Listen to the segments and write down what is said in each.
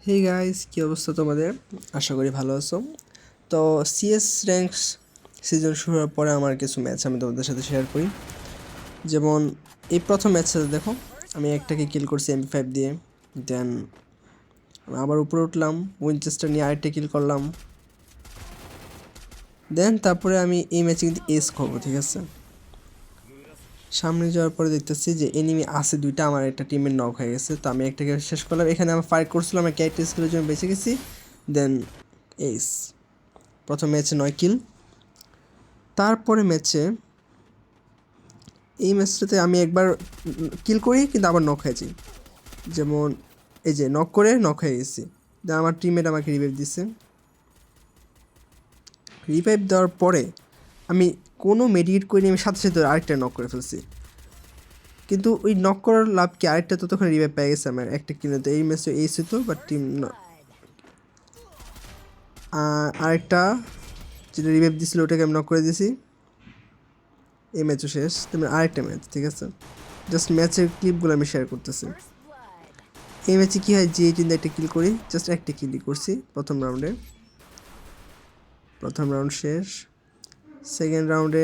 Hey guys, কী অবস্থা তোমাদের? আশা করি ভালো আছো। তো সিএস র্যাঙ্কস সিজন শুরু হওয়ার পরে আমার কিছু ম্যাচ আমি তোমাদের সাথে শেয়ার করি। যেমন এই প্রথম ম্যাচটাতে দেখো, আমি একটাকে কিল করছি MP5 দিয়ে। দেন আবার উপরে উঠলাম, উইনচেস্টার নিয়ে আরেকটা কিল করলাম। দেন তারপরে আমি এই ম্যাচে কিন্তু এস করবো, ঠিক আছে। সামনে যাওয়ার পরে দেখতেছি যে এনিমি আছে দুইটা, আমার একটা টিমের নক হয়ে গেছে। তো আমি একটাকে শেষ করলাম। এখানে আমার ফাইট করছিলাম, আমার ক্যারেক্টার স্কিলের জন্য বেঁচে গেছি। দেন এস, প্রথম ম্যাচে 9 কিল। তারপরে ম্যাচে এই ম্যাচটাতে আমি একবার কিল করি কিন্তু আবার নক হয়ে যাই। যেমন এই যে নক করে নক হয়ে গেছি। দেন আমার টিমমেট আমাকে রিভাইভ দিচ্ছে। রিভাইভ দেওয়ার পরে আমি কোনো মেডিকেট করিনি, আমি সাথে সাথে আরেকটা নক করে ফেলছি। কিন্তু ওই নক করার লাভ কি, আরেকটা তো তখন রিভাইভ পেয়ে গেছে আমার একটা কিনে। তো এই ম্যাচে এই ছিল, বাট টিম আরেকটা যেটা রিভাইভ দিয়েছিল ওটাকে আমি নক করে দিয়েছি। এই ম্যাচও শেষ। তেমনি আরেকটা ম্যাচ, ঠিক আছে। জাস্ট ম্যাচের ক্লিপগুলো আমি শেয়ার করতেছি। এই ম্যাচে কী হয়, যে টিম একটা কিল করি, জাস্ট একটা কিলই করছি প্রথম রাউন্ডে। প্রথম রাউন্ড শেষ। সেকেন্ড রাউন্ডে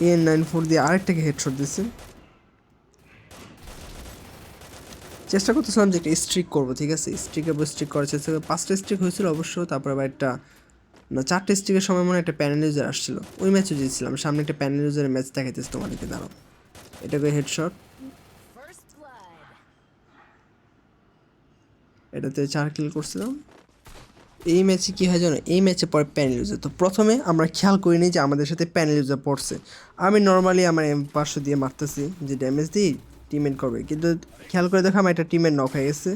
AN94 দিয়ে আরেকটাকে হেডশট দিচ্ছে। চেষ্টা করতেছিলাম যে একটা স্ট্রিক করবো, ঠিক আছে। স্ট্রিক করার চেষ্টা করে 5টা স্ট্রিক হয়েছিল অবশ্য। তারপর আবার একটা না 4টে স্ট্রিকের সময় মনে একটা প্যানেল ইউজার আসছিল, ওই ম্যাচও জিতছিলাম। সামনে একটা প্যানেল ইউজারের ম্যাচ দেখাইতেছে তোমাদেরকে, দাঁড়াও। এটাকে হেডশট, এটাতে 4 কিল করছিলাম। এই ম্যাচে কী হয় জানো, এই ম্যাচে পরে প্যানেল ইউজার। তো প্রথমে আমরা খেয়াল করিনি যে আমাদের সাথে প্যানেল ইউজার পড়ছে। আমি নর্মালি আমার M500 দিয়ে মারতেছি, যে ড্যামেজ দিই টিমমেট করবে, কিন্তু খেয়াল করে দেখো আমার একটা টিমমেট নক হয়ে গেছে,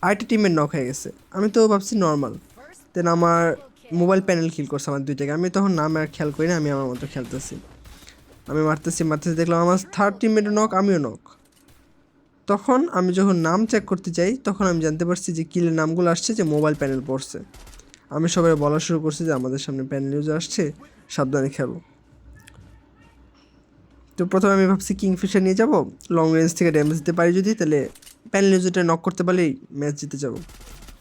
আরেকটা টিমমেট নক হয়ে গেছে। আমি তো ভাবছি নর্মাল। দেন আমার মোবাইল প্যানেল কিল করছে আমার দুইটাকে। আমি তখন নাম আর খেয়াল করি না, আমি আমার মতো খেলতেছি। আমি মারতেছি দেখলাম আমার থার্ড টিমমেটও নক, আমিও নক। তখন আমি যখন নাম চেক করতে যাই, তখন আমি জানতে পারছি যে কিলের নামগুলো আসছে যে মোবাইল প্যানেল পড়ছে। আমি সবাই বলা শুরু করছি যে আমাদের সামনে প্যানেল ইউজার আসছে, সাবধানে খেলো। তো প্রথমে আমি ভাবছি কিংফিশার নিয়ে যাব, লং রেঞ্জ থেকে ড্যামেজ দিতে পারি যদি, তাহলে প্যানেল ইউজারটা নক করতে পারলেই ম্যাচ জিতে যাব।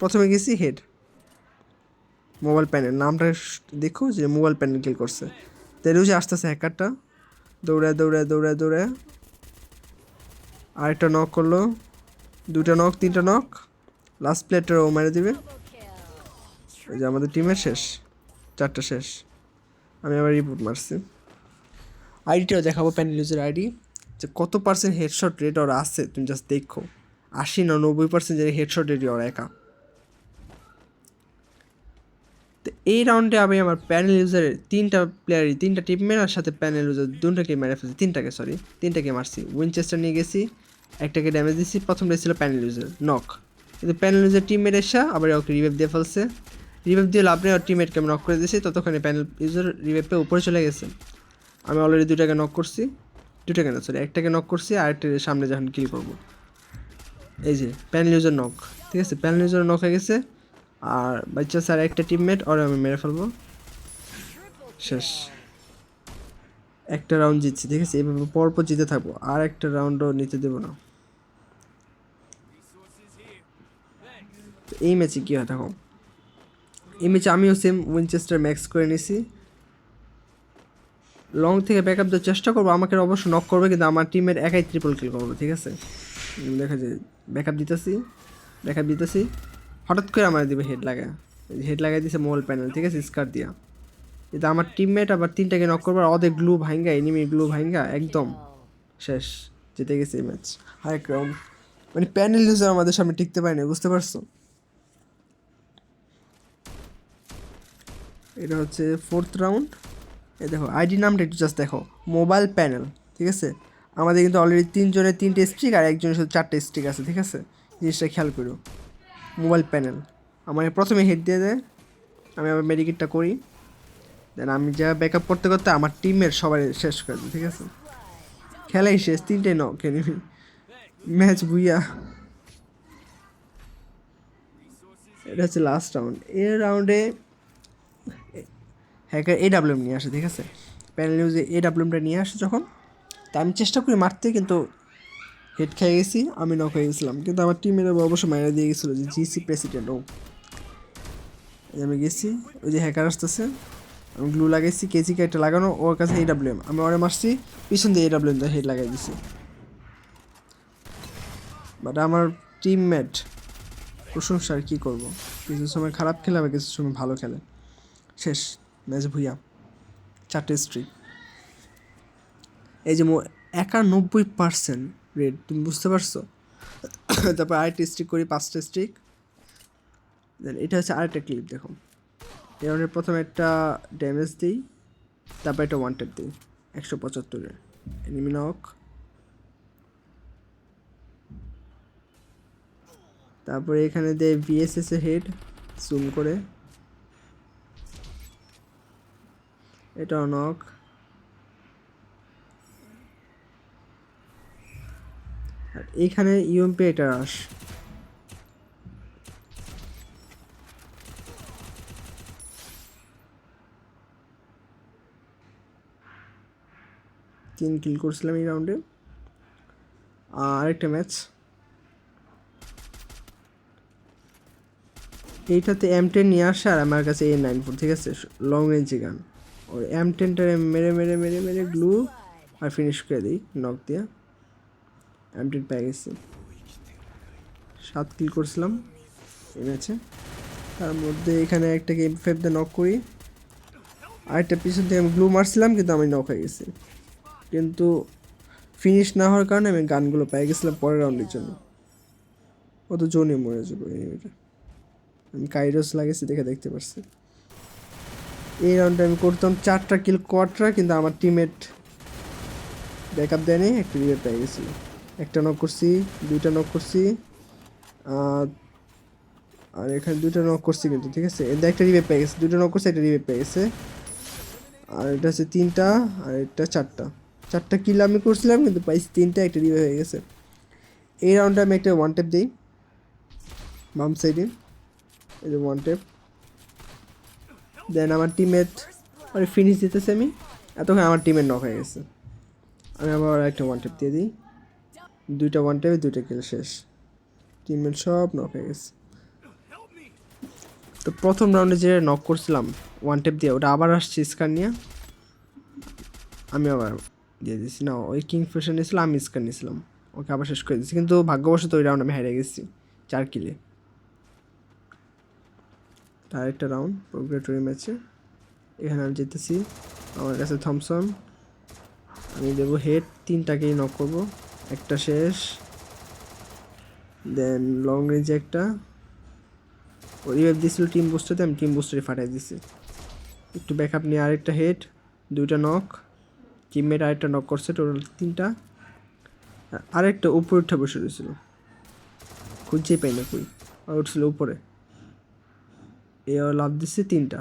প্রথমে গেছি হেড, মোবাইল প্যানেল নামটা দেখো যে মোবাইল প্যানেল কিল করছে। তাহলে যে আসতেছে হ্যাকারটা, দৌড়ায় দৌড়ায় দৌড়ায় দৌড়ায় আরেকটা নক করলো, 2টা নক 3টা নক, লাস্ট প্লেয়ারটা ও মেরে দিবে। এই যে আমাদের টিমের শেষ, 4টা শেষ। আমি আবার রিপোর্ট মারছি। আইডিটাও দেখাবো, প্যানেল ইউজার আইডি, যে কত পার্সেন্ট হেডশট রেট ওরা আছে তুমি জাস্ট দেখো। 80 না 90% যে হেডশট রেটই ওরা একা। তো এই রাউন্ডে আমি আমার প্যানেল ইউজারের 3টা প্লেয়ারই, 3টা টিমমেট আর সাথে প্যানেল ইউজার 2টাকে মেরে ফেলছি। 3টাকে মারছি। উইনচেস্টার নিয়ে গেছি, একটাকে ড্যামেজ দিচ্ছি। প্রথমটা ছিল প্যানেল ইউজার নক, কিন্তু প্যানেল ইউজার টিমমেট এসে আবার ওকে রিভাইভ দিয়ে ফেলছে। রিভাইভ দিয়ে লাভ নেই, আর টিমমেটকে আমি নক করে দিয়েছি। ততক্ষণে প্যানেল ইউজার রিভাইভ পেয়ে উপরে চলে গেছে। আমি অলরেডি 2টাকে নক করছি, 2টাকে না সরি একটাকে নক করছি, আরেকটা সামনে যখন কিল করবো। এই যে প্যানেল ইউজার নক, ঠিক আছে। প্যানেল ইউজার নক হয়ে গেছে, আর বাচ্চা স্যার একটা টিমমেট ওরা আমি মেরে ফেলবো। শেষ, একটা রাউন্ড জিতছি, ঠিক আছে। এভাবে পরপর জিতে থাকবো, আর একটা রাউন্ডও নিতে দেবো না। তো এই ম্যাচে কী হয় দেখো, এই ম্যাচে আমিও সেম উইনচেস্টার ম্যাক্স করে নিছি। লং থেকে ব্যাকআপ দেওয়ার চেষ্টা করবো, আমাকে অবশ্য নক করবে, কিন্তু আমার টিমের একাই ট্রিপল কিল করবো, ঠিক আছে। দেখা যায় ব্যাকআপ দিতেছি, হঠাৎ করে আমার দিবে হেড লাগাই দিছে মোবাইল প্যানেল, ঠিক আছে, স্কার দিয়া। এটা আমার টিমমেট আবার 3টাকে নক করবার, ওদের গ্লু ভাঙ্গা, এনিমির গ্লু ভাঙ্গা একদম শেষ, জিতে গেছে এই ম্যাচ। আরেক রাউন্ড, মানে প্যানেল ইউজার আমাদের সামনে টিকতে পারে না, বুঝতে পারছো। এটা হচ্ছে 4th রাউন্ড। এই দেখো আইডি নামটা একটু জাস্ট দেখো, মোবাইল প্যানেল, ঠিক আছে। আমাদের কিন্তু অলরেডি 3জনের 3টে স্ট্রিক আর একজনের শুধু 4টে স্ট্রিক আছে, ঠিক আছে। জিনিসটা খেয়াল করো, মোবাইল প্যানেল। আমার প্রথমে হেড দিয়ে দেয়, আমি আবার মেডিকেটটা করি। দেন আমি যা ব্যাকআপ করতে করতে আমার টিমের সবাই শেষ করে দিই, ঠিক আছে। খেলাই শেষ, 3টে নক এনিমি, ম্যাচ বুইয়া। এটা হচ্ছে লাস্ট রাউন্ড। এর রাউন্ডে হ্যাকার AWM নিয়ে আসে, ঠিক আছে। প্যানেল ইউজে AWMটা নিয়ে আসে যখন, তা আমি চেষ্টা করি মারতে, কিন্তু হেড খেয়ে গেছি, আমি নক হয়ে গেছিলাম, কিন্তু আমার টিমের অবশ্য মাইরা দিয়ে গেছিলো যে জিসি প্রেসিডেন্ট ও। আমি গেছি, ওই যে হ্যাকার আসতেছে, আমি গ্লু লাগাইছি, কেজিকে একটা লাগানো, ওর কাছে AWM, আমি ওরে মারছি, পিছন দিয়ে AWM দিয়ে হেড লাগাই দিছি। বাট আমার টিমমেট প্রশংসা আর কী করবো, কিছু সময় খারাপ খেলে আবার কিছু সময় ভালো খেলে। শেষ ম্যাচ ভুইয়া, 4টে স্ট্রিক। এই যে 91% রেড, তুমি বুঝতে পারছো? তারপর আরেকটা স্ট্রিক করি, 5টা স্ট্রিক। দেন এটা হচ্ছে আরেকটা ক্লিপ, দেখো এর প্রথমে একটা ড্যামেজ দিই, তারপর একটা ওয়ান ট্যাপ দিই 175-এর এনিমি নক। তারপরে এখানে দেয় VSS এর হেড জুম করে, এটাও নক। আর এইখানে ইউএমপি এটা রাশ, তিন কিল করছিলাম এই রাউন্ডে। আরেকটা ম্যাচ, এইটাতে M10 নিয়ে আসে আর আমার কাছে A94, ঠিক আছে, লং রেঞ্জে গান। ওর M10টারে মেরে মেরে মেরে মেরে গ্লু আর ফিনিশ করে দিই নক দিয়ে। M10 পেয়ে গেছি, 7 কিল করছিলাম এই ম্যাচে। তার মধ্যে এখানে একটাকে M5 দিয়ে নক করি, আরেকটা পিছন থেকে আমি গ্লু মারছিলাম কিন্তু আমি নক হয়ে গেছি, কিন্তু ফিনিশ না হওয়ার কারণে আমি গানগুলো পেয়ে গেছিলাম পরের রাউন্ডের জন্য। অত জোনে মরে যাবো এনিমিটা, আমি কাইরোস লাগাইছি দেখে দেখতে পারছি। এই রাউন্ডে আমি করতাম 4টা কিল কোয়াট্রা, কিন্তু আমার টিমমেট ব্যাকআপ দেয়নি, একটা রিভাইভ পেয়ে গেছিলো। একটা নক করছি, 2টা নক করছি, আর এখানে 2টা নক করছি কিন্তু, ঠিক আছে, এদের একটা রিভাইভ পেয়ে গেছে, 2টা নক করছে, একটা রিভাইভ পেয়ে গেছে। আর এটা হচ্ছে 3টা, আর এটা 4টা কিল আমি করছিলাম কিন্তু পাইছি 3টা, একটা রিভাইভ হয়ে গেছে। এই রাউন্ডে আমি একটা ওয়ান ট্যাপ দিই বাম সাইডে, এই যে ওয়ান ট্যাপ। দেন আমার টিমমেট আরে ফিনিশ দিতেছে, আমি এতক্ষণ আমার টিমের নক হয়ে গেছে, আমি আবার একটা ওয়ান ট্যাপ দিয়ে দিই, 2টা ওয়ান ট্যাপে 2টা কিল শেষ, টিমমেট সব নক হয়ে গেছে। তো প্রথম রাউন্ডে যে নক করছিলাম ওয়ান ট্যাপ দিয়ে, ওটা আবার আসছে স্কার নিয়ে, আমি আবার দিয়ে দিয়েছি। না, ওই কিং ফিশার নিয়েছিলাম, আমি স্কার নিয়েছিলাম, ওকে আবার শেষ করে দিয়েছি, কিন্তু ভাগ্যবশত ওই রাউন্ড আমি হেরে গেছি 4 কিলে। আরেকটা রাউন্ড প্রোগ্রেটরি ম্যাচে, এখানে আমি জিতেছি, আমার কাছে থমসন, আমি দেবো হেড, 3টাকেই নক করবো, একটা শেষ। দেন লং রেঞ্জে একটা ও রিভাইভ দিয়েছিল টিম বুস্টারতে, আমি টিম বুস্টারে ফাটাই দিছি, একটু ব্যাকআপ নিয়ে আরেকটা হেড, 2টা নক, টিমমেট আরেকটা নক করছে, টোটাল 3টা। আরেকটা উপরে উঠে বসে রয়েছিল, খুঁজছেই পাই না কই, আর উঠছিল উপরে, এ লাভ দিচ্ছে 3টা।